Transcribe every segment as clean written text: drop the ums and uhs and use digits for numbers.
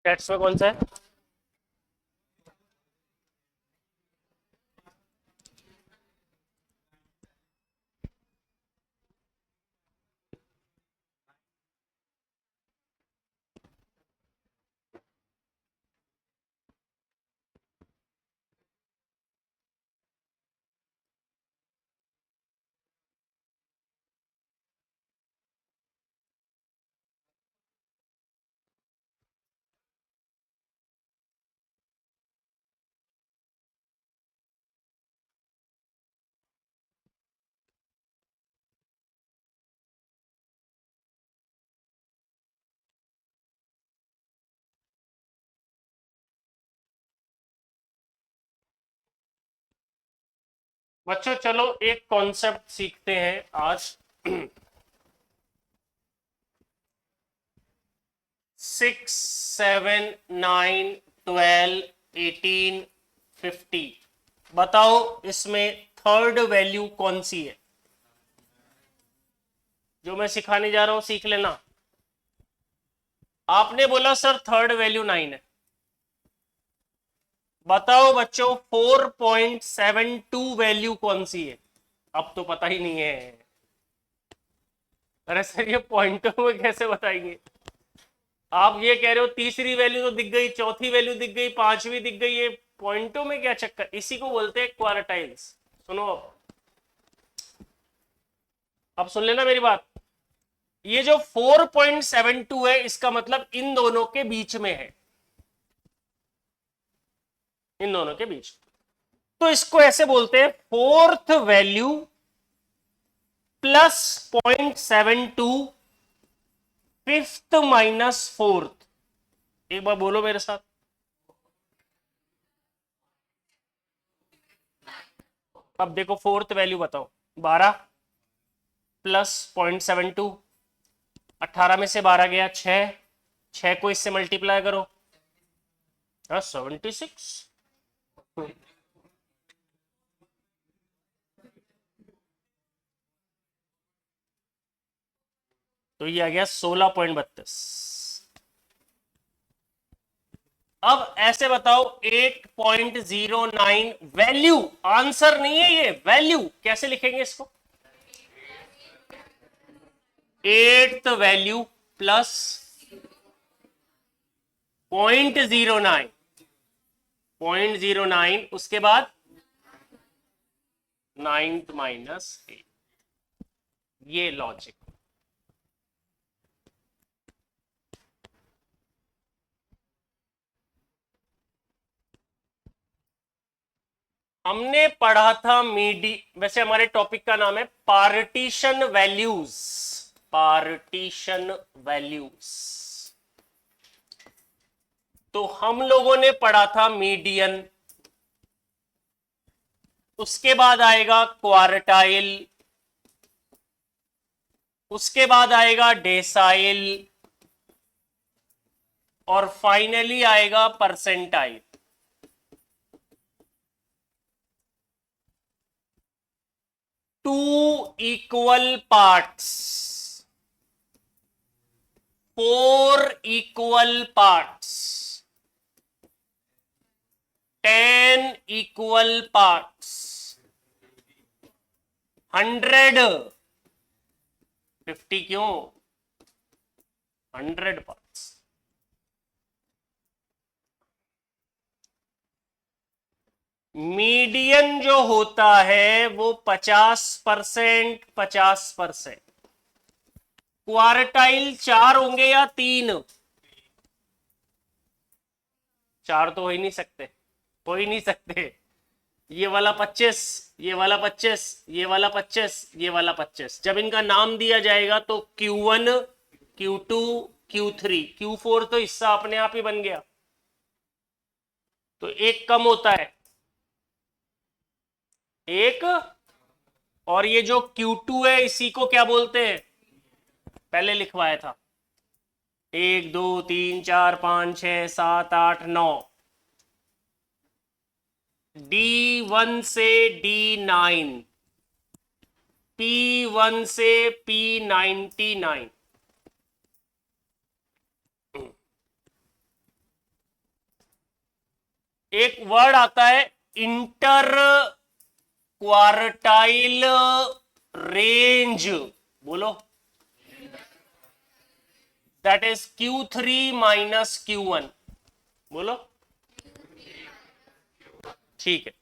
टेट्स में कौन सा है? बच्चों चलो एक कॉन्सेप्ट सीखते हैं आज। 6, 7, 9, 12, 18, 50। बताओ इसमें थर्ड वैल्यू कौन सी है? जो मैं सिखाने जा रहा हूं सीख लेना। आपने बोला सर थर्ड वैल्यू 9 है। बताओ बच्चों 4.72 वैल्यू कौन सी है? अब तो पता ही नहीं है। अरे सर ये पॉइंटों में कैसे बताएंगे? आप ये कह रहे हो तीसरी वैल्यू तो दिख गई, चौथी वैल्यू दिख गई, पांचवी दिख गई, ये पॉइंटों में क्या चक्कर? इसी को बोलते हैं क्वार्टाइल्स। सुनो अब सुन लेना मेरी बात। ये जो 4.72 है इसका मतलब इन दोनों के बीच में है, इन दोनों के बीच। तो इसको ऐसे बोलते हैं fourth value plus 0.72 fifth minus fourth. एक बार बोलो मेरे साथ। अब देखो फोर्थ वैल्यू बताओ। 12 प्लस 0.72, 18 में से 12 गया 6, 6 को इससे मल्टीप्लाई करो। 76। तो ये आ गया 16.32। अब ऐसे बताओ 8.09 वैल्यू, आंसर नहीं है ये, वैल्यू कैसे लिखेंगे इसको? एट्थ वैल्यू प्लस 0.09, 0.09 उसके बाद नाइन्थ माइनस 8। ये लॉजिक। हमने पढ़ा था वैसे हमारे टॉपिक का नाम है पार्टीशन वैल्यूज। Partition values. तो हम लोगों ने पढ़ा था मीडियन, उसके बाद आएगा क्वार्टाइल, उसके बाद आएगा डेसाइल, और फाइनली आएगा percentile. Two equal parts, 4 equal parts, 10 equal parts, 100, 50 क्यों, 100 पार्ट्स। मीडियन जो होता है वो 50%, 50%। क्वार्टाइल 4 होंगे या 3? 4 तो हो ही नहीं सकते, हो ही नहीं सकते। ये वाला 25, ये वाला 25, ये वाला 25, ये वाला 25। जब इनका नाम दिया जाएगा तो Q1, Q2, Q3, Q4 तो हिस्सा अपने आप ही बन गया। तो एक कम होता है, एक। और ये जो Q2 है इसी को क्या बोलते हैं? पहले लिखवाया था 1, 2, 3, 4, 5, 6, 7, 8, 9। D1 से D9, P1 से P99। एक वर्ड आता है इंटर क्वार्टाइल रेंज, बोलो। That is Q3 minus Q1, बोलो। ठीक है।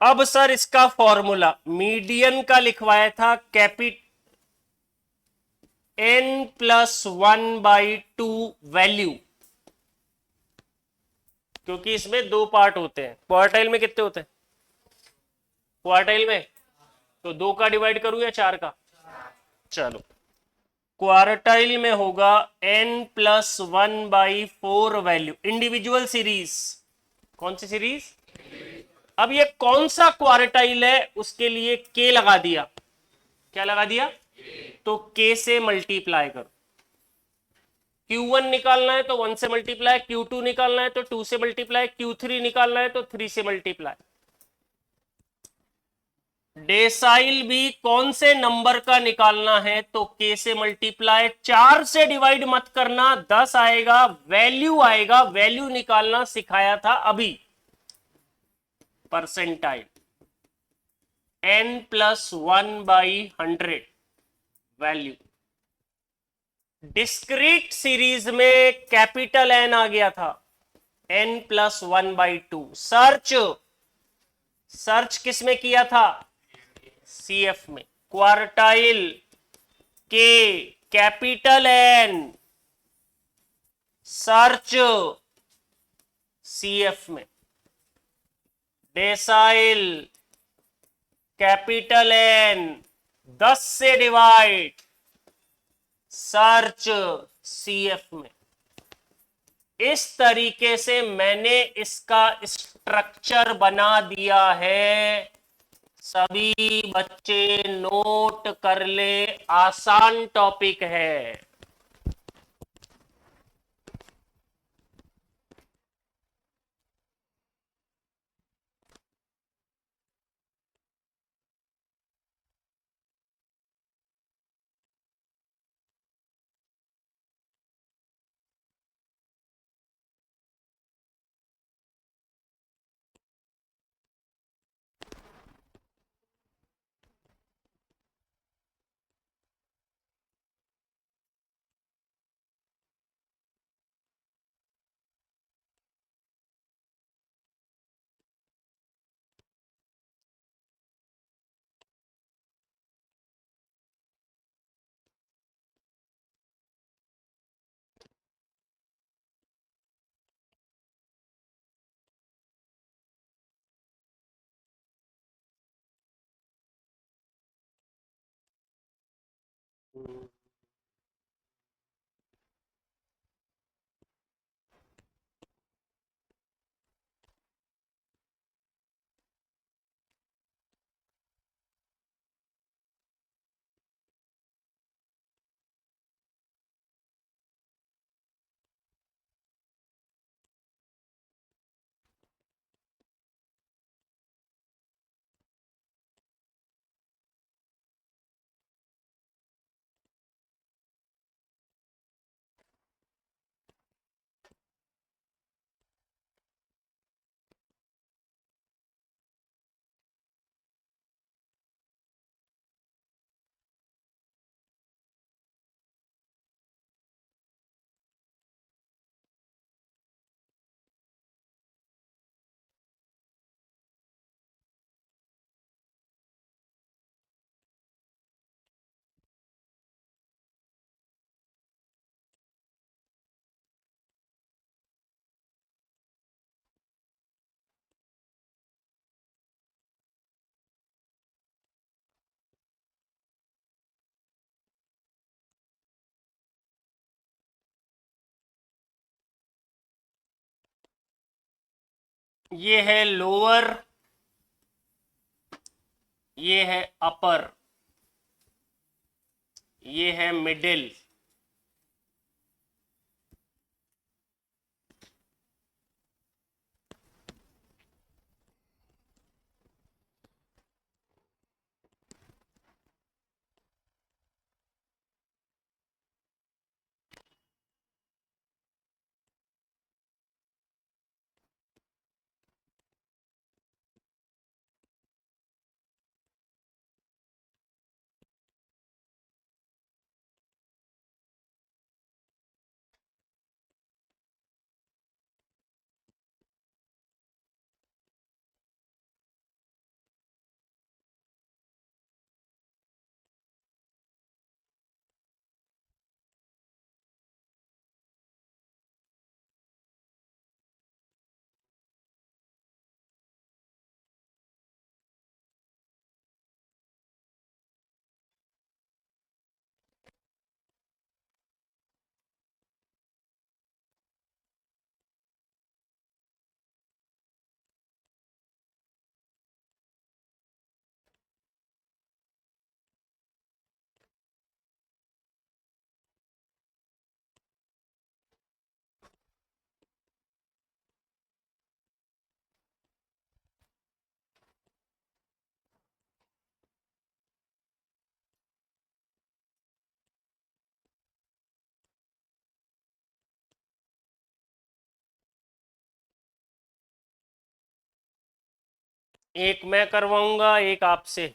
अब सर इसका फॉर्मूला मीडियन का लिखवाया था, कैपिट n+1/2 वैल्यू, क्योंकि इसमें दो पार्ट होते हैं। क्वार्टाइल में कितने होते हैं? क्वार्टाइल में तो 2 का डिवाइड करूं या 4 का? चलो, क्वार्टाइल में होगा n+1/4 वैल्यू, इंडिविजुअल सीरीज। कौन सी सीरीज? अब ये कौन सा क्वार्टाइल है उसके लिए k लगा दिया। क्या लगा दिया? तो k से मल्टीप्लाई करो। Q1 निकालना है तो 1 से मल्टीप्लाई, Q2 निकालना है तो 2 से मल्टीप्लाई, Q3 निकालना है तो 3 से मल्टीप्लाई। डेसाइल भी कौन से नंबर का निकालना है तो k से मल्टीप्लाई, 4 से डिवाइड मत करना, 10 आएगा, वैल्यू आएगा, वैल्यू निकालना सिखाया था अभी। Percentile n+1/100 value. Discrete series में कैपिटल N आ गया था, n+1/2। सर्च, सर्च किस में किया था? CF में। क्वार्टाइल के कैपिटल N, सर्च CF में। डेसाइल कैपिटल N, 10 से डिवाइड, सर्च CF में। इस तरीके से मैंने इसका स्ट्रक्चर बना दिया है। सभी बच्चे नोट कर ले, आसान टॉपिक है। ये है लोअर, ये है अपर, ये है मिडिल। एक मैं करवाऊंगा, एक आपसे।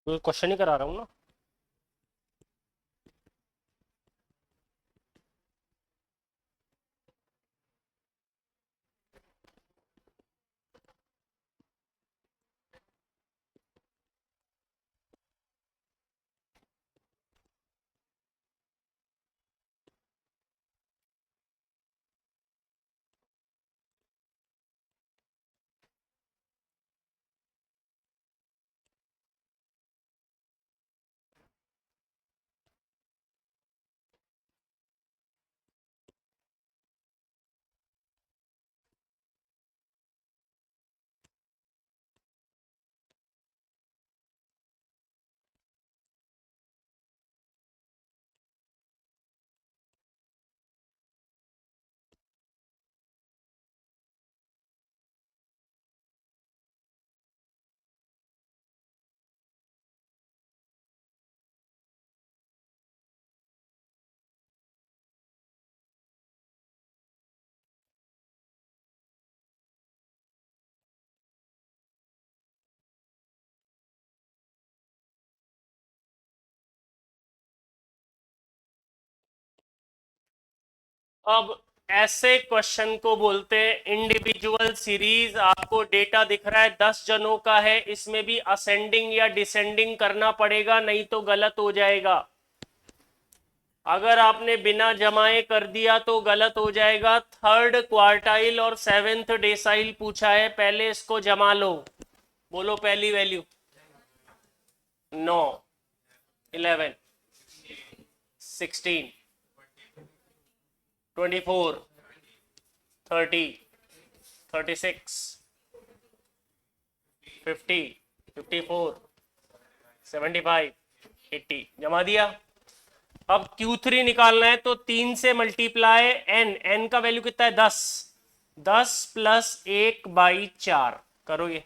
तो क्वेश्चन ही करा रहा हूँ ना। अब ऐसे क्वेश्चन को बोलते हैं इंडिविजुअल सीरीज। आपको डेटा दिख रहा है 10 जनों का है, इसमें भी असेंडिंग या डिसेंडिंग करना पड़ेगा, नहीं तो गलत हो जाएगा। अगर आपने बिना जमाए कर दिया तो गलत हो जाएगा। थर्ड क्वार्टाइल और सेवेंथ डेसाइल पूछा है, पहले इसको जमा लो। बोलो पहली वैल्यू। 9, 11, 16, 24, 30, 36, 50, 54, 75, 80। जमा दिया। अब Q3 निकालना है तो 3 से मल्टीप्लाई n का वैल्यू कितना है 10, 10 प्लस 1/4 करो ये।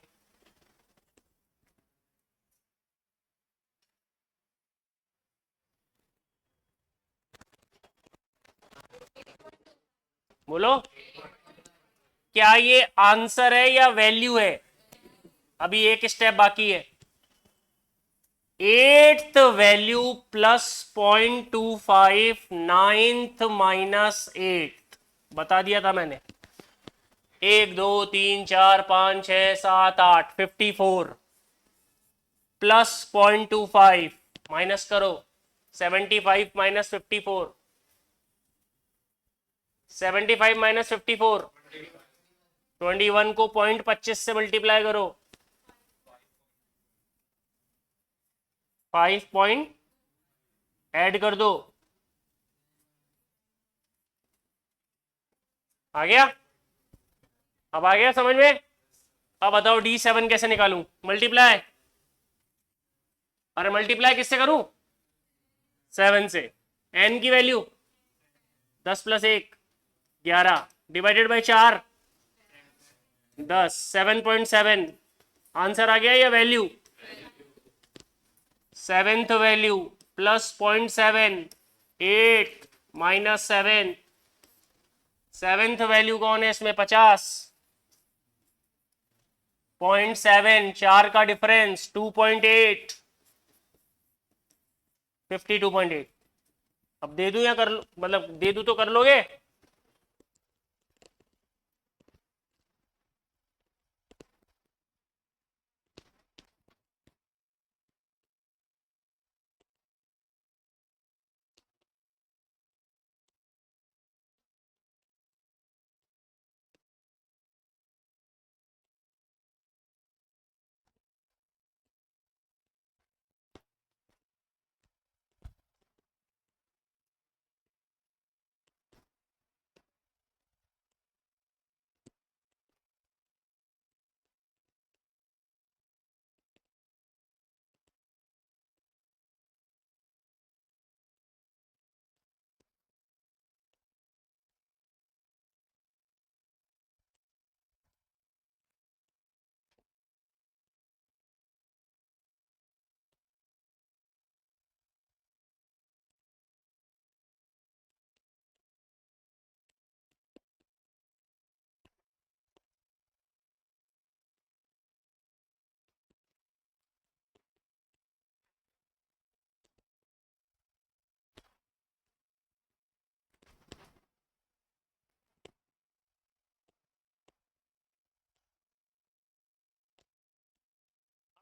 बोलो क्या ये आंसर है या वैल्यू है? अभी एक स्टेप बाकी है। 8th value plus 0.25, 9th minus 8th बता दिया था मैंने। 1 2 3 4 5 6 7 8 54 प्लस 0.25 माइनस करो 75 माइनस 54, 75 माइनस 54, 21 को 0.25 से मल्टीप्लाई करो, 5 पॉइंट ऐड कर दो। आ गया? अब आ गया समझ में? अब बताओ D7 कैसे निकालूं? मल्टीप्लाई। अरे मल्टीप्लाई किससे करूं? 7 से। n की वैल्यू 10 प्लस 1 11 डिवाइडेड बाई 4 10, 7.7। आंसर आ गया या value? Seventh value plus 0.7, 8 minus 7। Seventh value कौन है इसमें? 50, 0.7, 4 का डिफरेंस 2.8, 52.8। अब दे दूं या कर लो, मतलब दे दूं तो कर लोगे?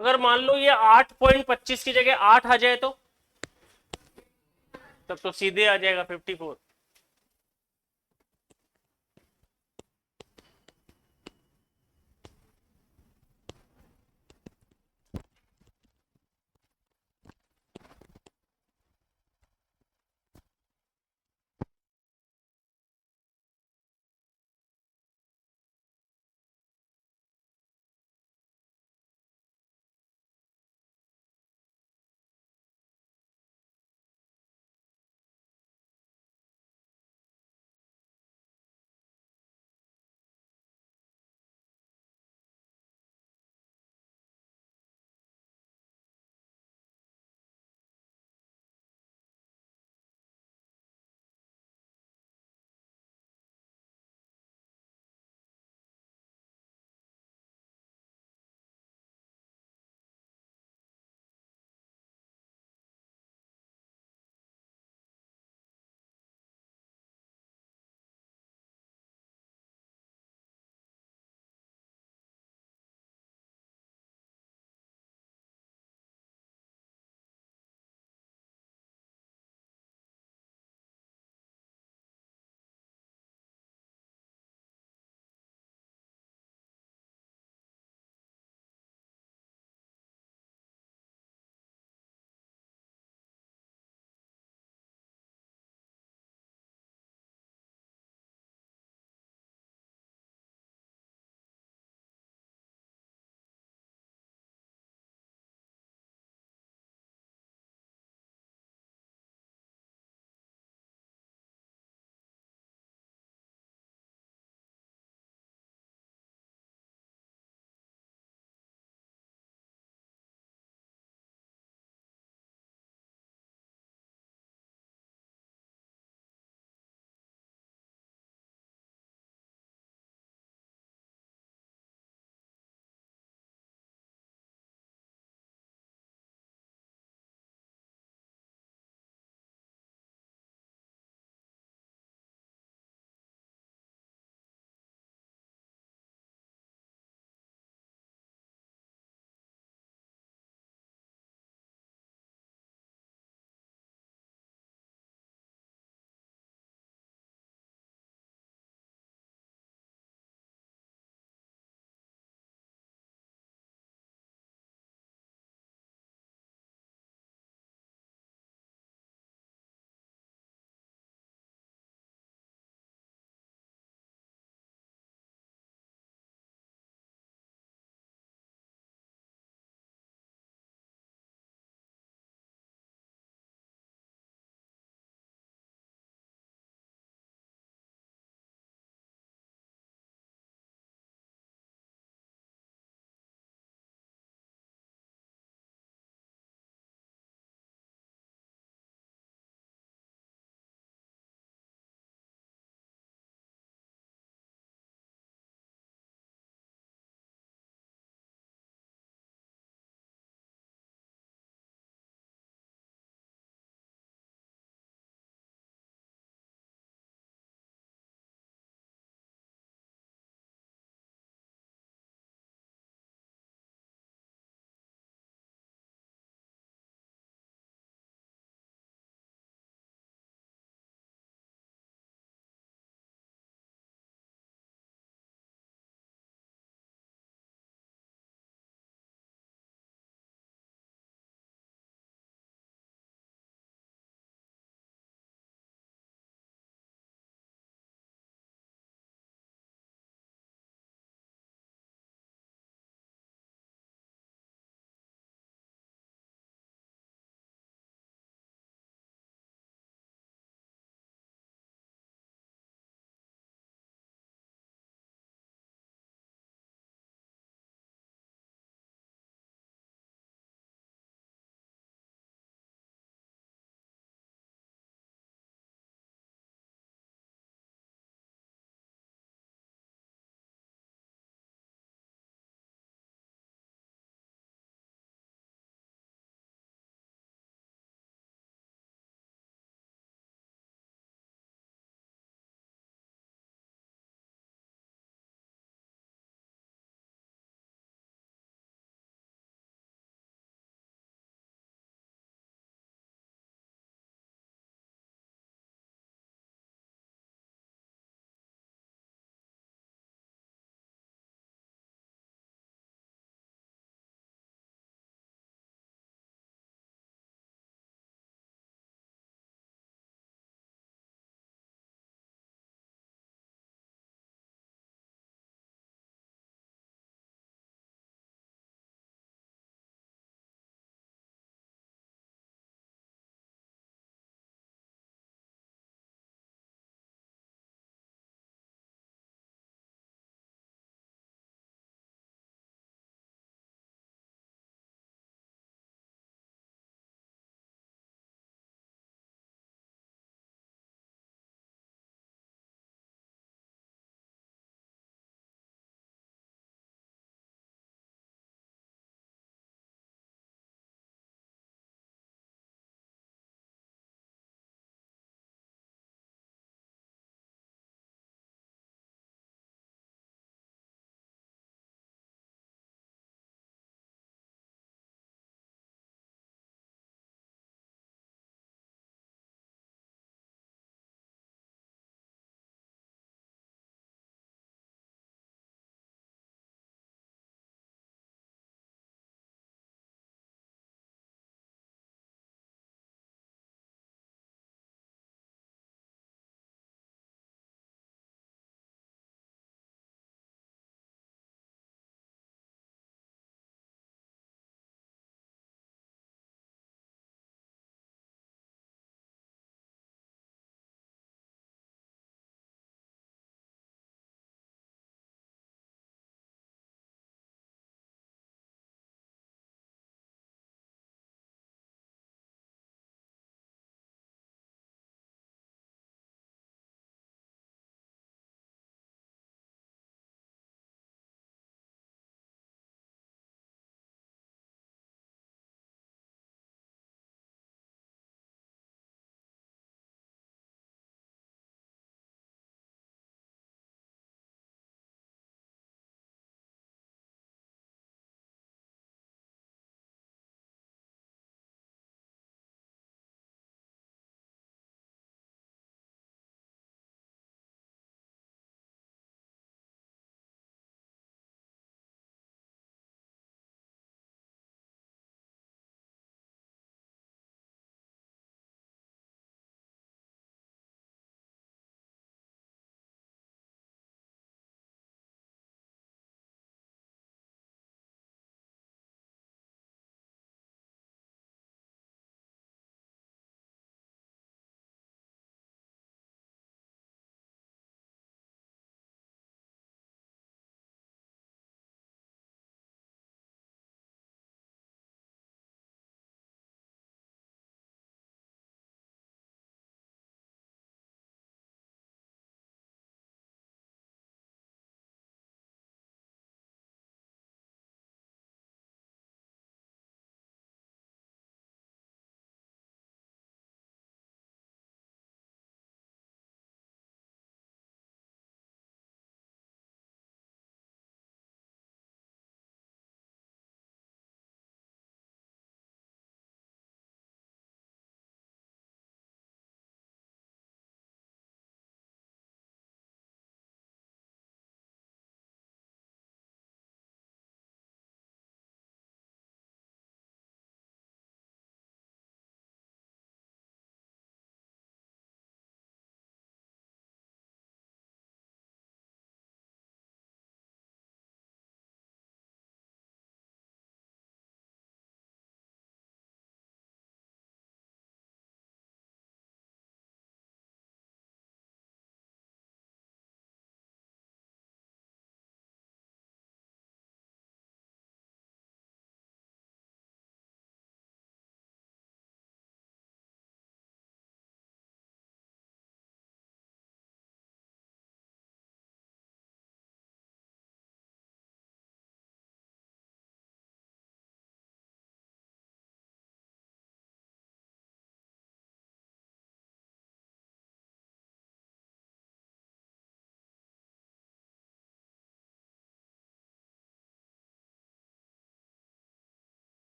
अगर मान लो ये 8.25 की जगह 8 आ जाए तो तब तो सीधे आ जाएगा 54।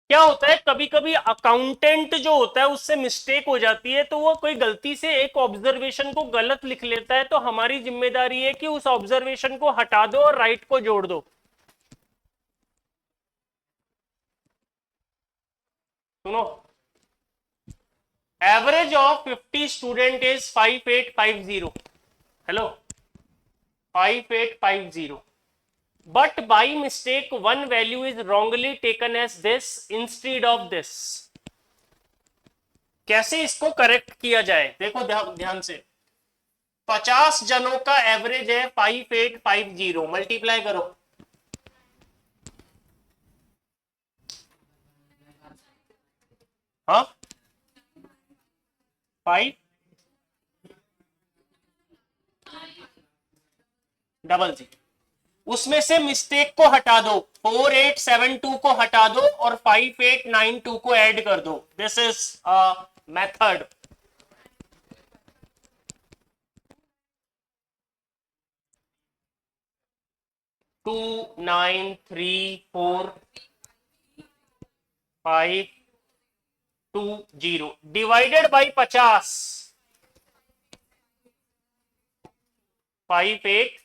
क्या होता है, कभी कभी अकाउंटेंट जो होता है उससे मिस्टेक हो जाती है, तो वो कोई गलती से एक ऑब्जर्वेशन को गलत लिख लेता है, तो हमारी जिम्मेदारी है कि उस ऑब्जर्वेशन को हटा दो और राइट को जोड़ दो। सुनो, average of 50 student is 5850। Hello, 5850, but by mistake one value is wrongly taken as this instead of this। कैसे इसको करेक्ट किया जाए, देखो ध्यान से। 50 जनों का एवरेज है 5850, मल्टीप्लाई करो। हाँ, 500, उसमें से मिस्टेक को हटा दो, 4872 को हटा दो और 5892 को ऐड कर दो। This is a method. 2934520 divided by 50, 580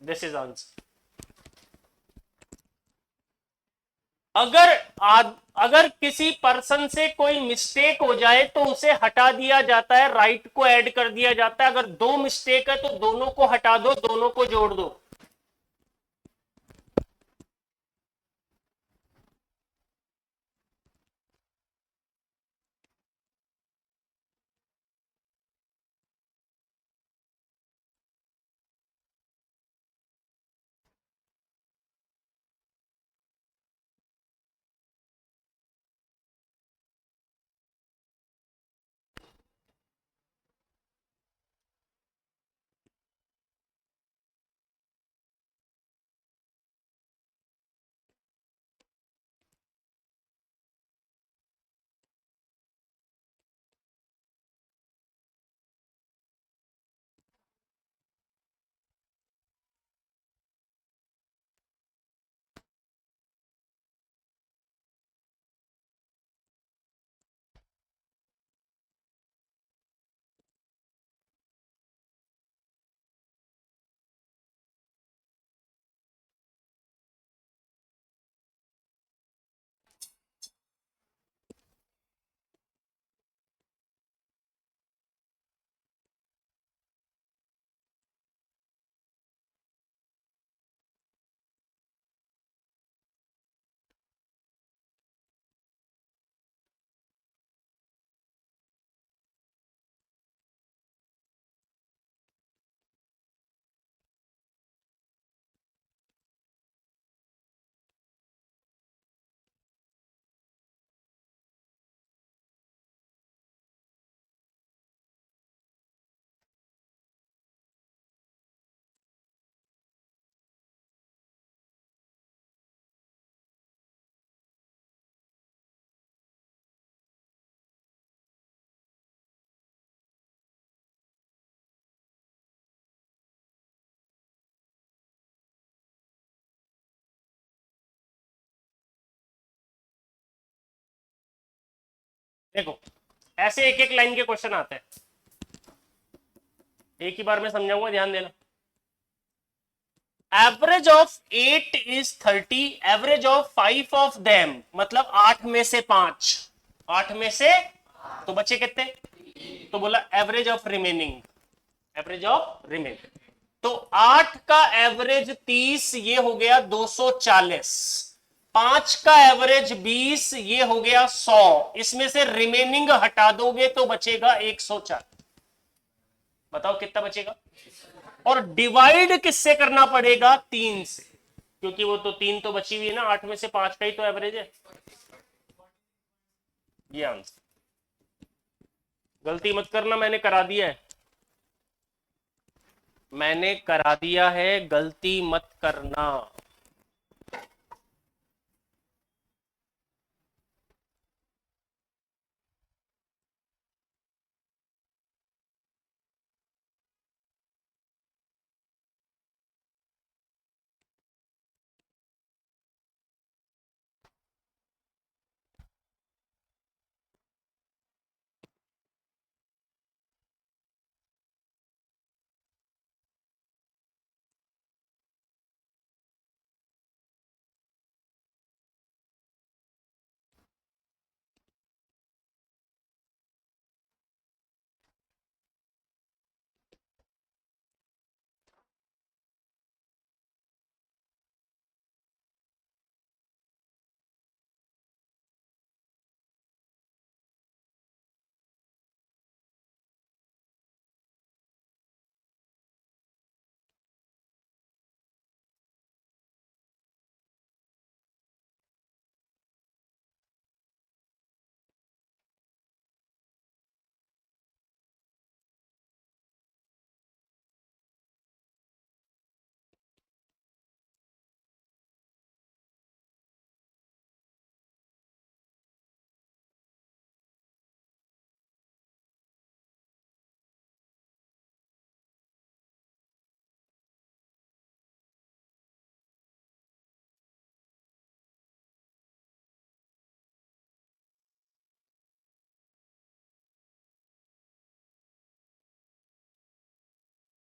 this is answer. अगर अगर किसी पर्सन से कोई मिस्टेक हो जाए तो उसे हटा दिया जाता है, राइट को ऐड कर दिया जाता है। अगर दो मिस्टेक है तो दोनों को हटा दो, दोनों को जोड़ दो। देखो ऐसे एक एक लाइन के क्वेश्चन आते हैं, एक ही बार में समझाऊंगा, ध्यान देना। Average of 8 is 30, average of 5 of them, मतलब 8 में से 5, 8 में से, तो बचे कितने, तो बोला average of remaining, average of remaining, तो 8 का एवरेज 30, ये हो गया 240, 5 का एवरेज 20, ये हो गया 100, इसमें से रिमेनिंग हटा दोगे तो बचेगा 104। बताओ कितना बचेगा, और डिवाइड किससे करना पड़ेगा, 3 से, क्योंकि वो तो 3 तो बची हुई है ना, 8 में से 5 का ही तो एवरेज है। ये आंसर, गलती मत करना, मैंने करा दिया है, मैंने करा दिया है, गलती मत करना।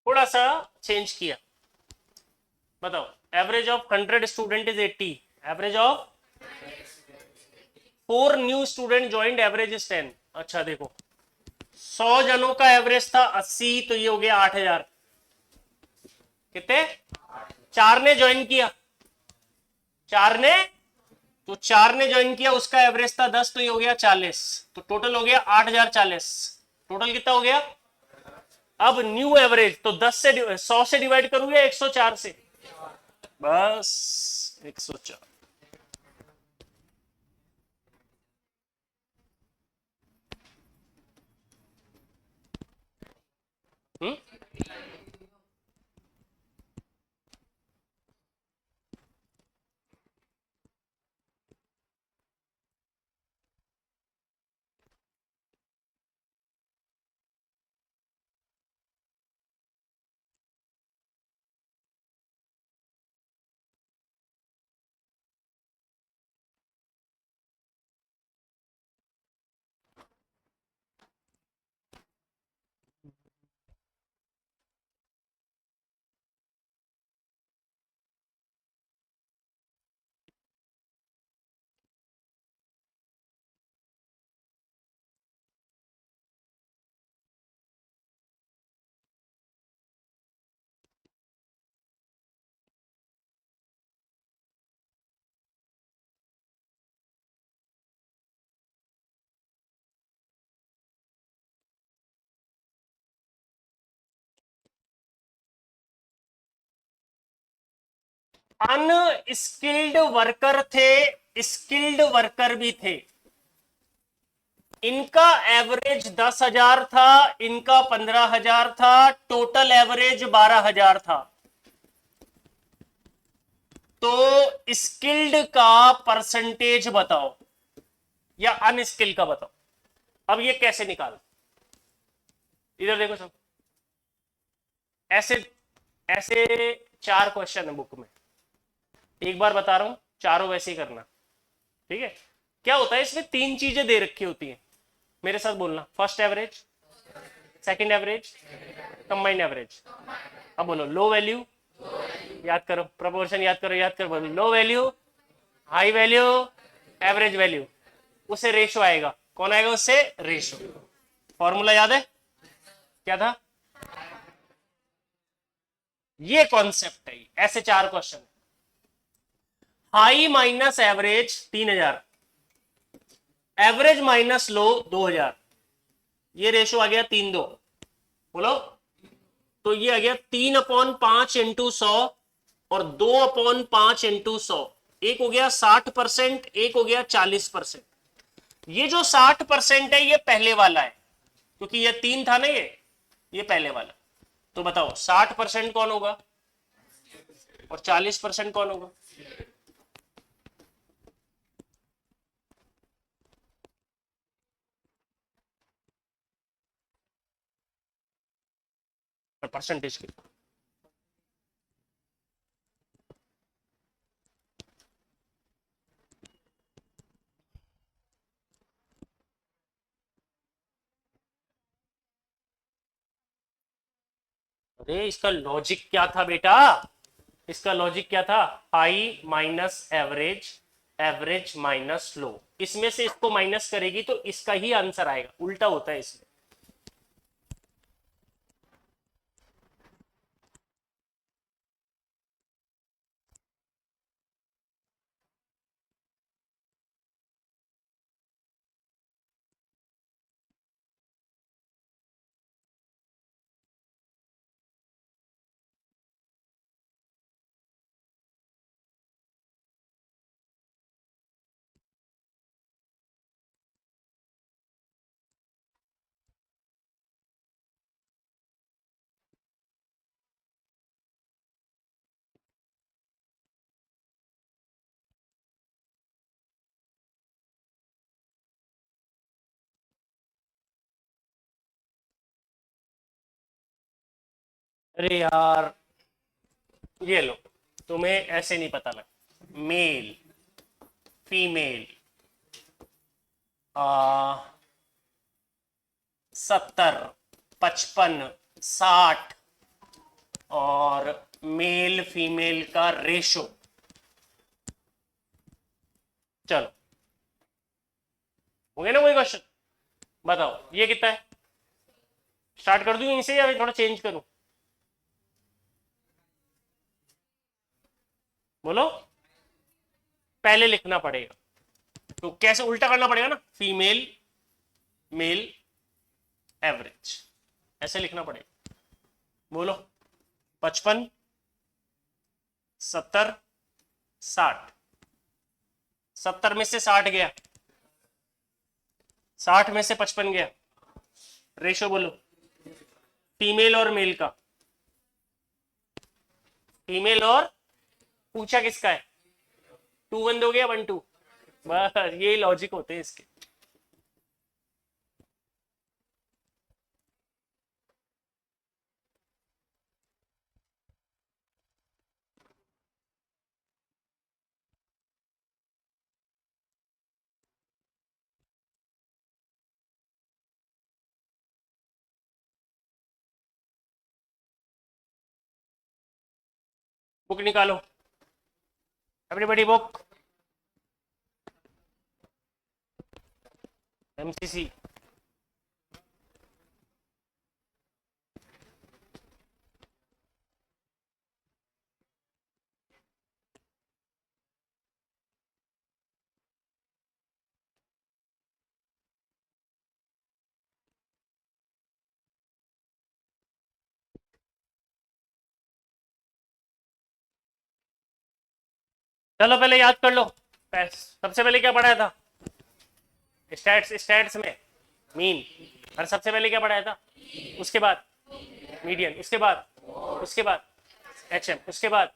थोड़ा सा चेंज किया, बताओ, average of 100 student is 80, average of 4 new student joint, average is 10। अच्छा देखो, 100 जनों का एवरेज था 80, तो ये हो गया 8000, कितने, 4 ने ज्वाइन किया, 4 ने, तो 4 ने ज्वाइन किया, उसका एवरेज था 10, तो ये हो गया 40, तो टोटल हो गया 8040, टोटल कितना हो गया। अब न्यू एवरेज तो 10 से 100 से डिवाइड करूंगा 104 से, बस 104। हम्म, अनस्किल्ड वर्कर थे, स्किल्ड वर्कर भी थे, इनका एवरेज 10,000 था, इनका 15,000 था, टोटल एवरेज 12,000 था, तो स्किल्ड का परसेंटेज बताओ या अनस्किल्ड का बताओ। अब ये कैसे निकाल, इधर देखो सब, ऐसे ऐसे 4 क्वेश्चन है बुक में, एक बार बता रहा हूं, चारों वैसे ही करना, ठीक है। क्या होता है, इसमें 3 चीजें दे रखी होती हैं, मेरे साथ बोलना, first average, second average, combined average. अब बोलो लो वैल्यू, याद करो प्रोपोर्शन, याद करो, याद करो, बोलो low value, high value, average value, उससे रेशो आएगा। कौन आएगा उससे? रेशो। फॉर्मूला याद है क्या था? ये कॉन्सेप्ट है। ऐसे 4 question, high minus average 3000, average minus low 2000, ये रेशो आ गया 3:2। बोलो, तो ये आ गया 3/5 इंटू 100 और 2/5 इंटू 100। एक हो गया 60%, एक हो गया 40%। ये जो 60% है ये पहले वाला है, क्योंकि ये 3 था ना, ये पहले वाला। तो बताओ 60% कौन होगा और 40% कौन होगा? परसेंटेज की अरे इसका लॉजिक क्या था बेटा? इसका लॉजिक क्या था? High minus average, average minus low. इसमें से इसको माइनस करेगी तो इसका ही आंसर आएगा। उल्टा होता है इसमें। अरे यार, ये लो, तुम्हें ऐसे नहीं पता लगा। मेल, फीमेल, 70, 55, 60 और मेल फीमेल का रेशो। चलो, हो गया ना कोई क्वेश्चन? बताओ ये कितना है? स्टार्ट कर दूं यहीं से या थोड़ा चेंज करूं? बोलो। पहले लिखना पड़ेगा, तो कैसे? उल्टा करना पड़ेगा ना, फीमेल मेल एवरेज, ऐसे लिखना पड़ेगा। बोलो, 55, 70, 60। 70 में से 60 गया, 60 में से 55 गया। रेशो बोलो फीमेल और मेल का। फीमेल और पूछा किसका है? 2 1 दोगे या 1 2? बस ये लॉजिक होते हैं इसके। बुक निकालो, एवरीबॉडी बुक, एमसीसी। चलो पहले याद कर लो, सबसे पहले क्या पढ़ाया था? स्टैट्स, स्टैट्स में मीन। और सबसे पहले क्या पढ़ाया था? उसके बाद मीडियन, उसके बाद एचएम, उसके बाद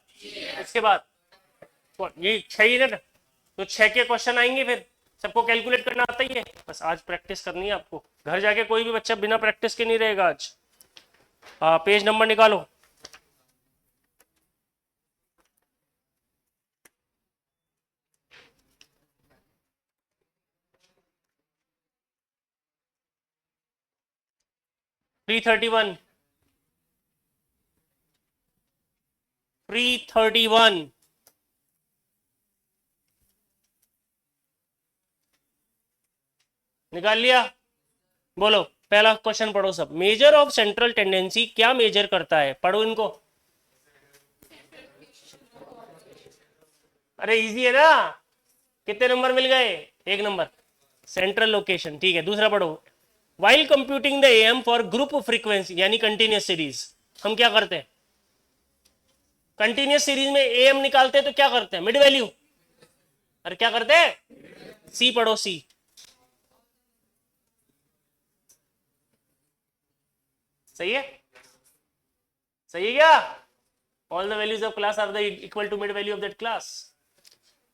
ये 6 ही ना, तो 6 के क्वेश्चन आएंगे। फिर सबको कैलकुलेट करना आता ही है, बस आज प्रैक्टिस करनी है आपको। घर जाके कोई भी बच्चा बिना प्रैक्टिस के नहीं रहेगा आज। पेज नंबर निकालो। 331 331 निकाल लिया। बोलो पहला क्वेश्चन पढ़ो सब। मेजर ऑफ सेंट्रल टेंडेंसी क्या मेजर करता है? पढ़ो इनको। अरे इजी है ना। कितने नंबर मिल गए? 1 नंबर। सेंट्रल लोकेशन ठीक है। दूसरा पढ़ो। While computing the am for group frequency यानी कंटिन्यूस सीरीज हम क्या करते हैं? कंटिन्यूस सीरीज में एएम निकालते हैं तो क्या करते हैं? Mid value. अरे क्या करते हैं? सी पढ़ो सी। सही है? सही है क्या? All the values of class are the equal to mid value of that class.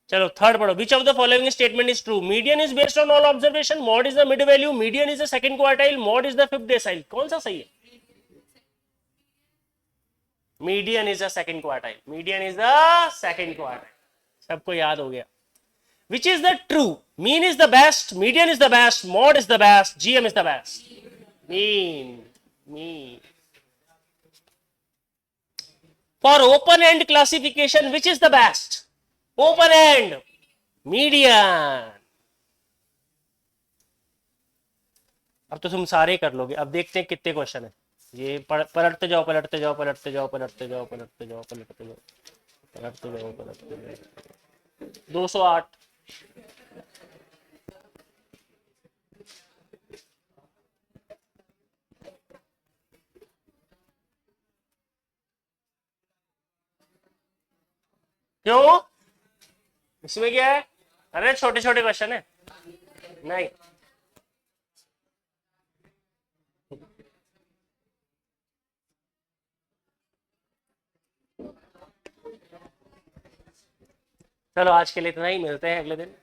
चलो थर्ड पढ़ो। Which of the following statement is true? Median is based on all observation, mode is the mid value, median is the second quartile, mode is the fifth decile. कौन सा सही है? Median is the second quartile. Median is the second quartile. सबको याद हो गया। Which is the true? Mean is the best, median is the best, mod is the best, GM is the best. Mean for open and classification which is the best? Open and, median. अब तो तुम सारे कर लोगे। अब देखते हैं कितने क्वेश्चन है। ये पलटते जाओ पलटते जाओ पलटते जाओ पलटते जाओ पलटते जाओ पलटते जाओ पलटते जाओ पलटते जाओ। 208। क्यों? इसमें क्या है? अरे छोटे छोटे क्वेश्चन है। नहीं चलो आज के लिए इतना ही। मिलते हैं अगले दिन।